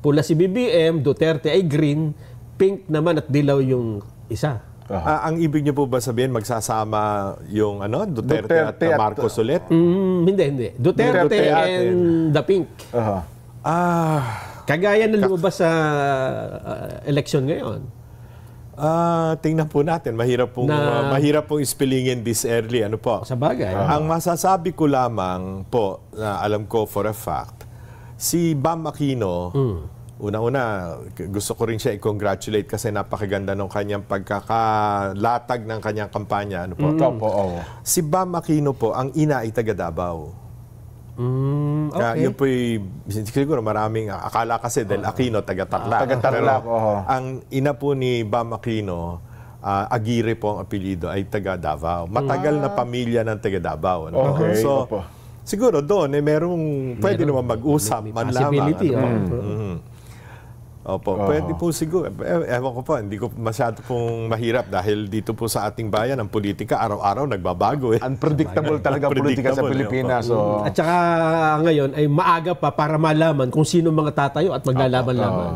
pula si BBM, Duterte ay green, pink naman at dilaw yung isa. Ang ibig niyo po ba sabihin magsasama yung Duterte at Marcos ulit? Hindi. Duterte and the pink. Kagaya ng lumabas sa election ngayon. Tingnan po natin. Mahirap pong ispilingin this early. Ano po? Sa bagay. Ang masasabi ko lamang po, na alam ko for a fact, si Bam Aquino, una-una, gusto ko rin siya i-congratulate kasi napakaganda ng kanyang pagkakalatag ng kanyang kampanya. Ano po? Si Bam Aquino po, ang ina ay taga Davao. Okay. Yun po siguro maraming akala kasi dahil Aquino, taga-Tarlac. Taga-Tarlac, ang ina po ni Bam Aquino, Aguirre po ang apelyido, ay taga Davao. Matagal na pamilya ng taga Davao. Ano? Okay. So, siguro doon, pwede naman mag-usap, man lamang. Opo, pwede po siguro. Ewan ko po, hindi ko masyado pong mahirap dahil dito po sa ating bayan, ang politika araw-araw nagbabago. Unpredictable talaga politika sa Pilipinas. So. At saka ngayon ay maaga pa para malaman kung sino mga tatayo at maglalaban-laban.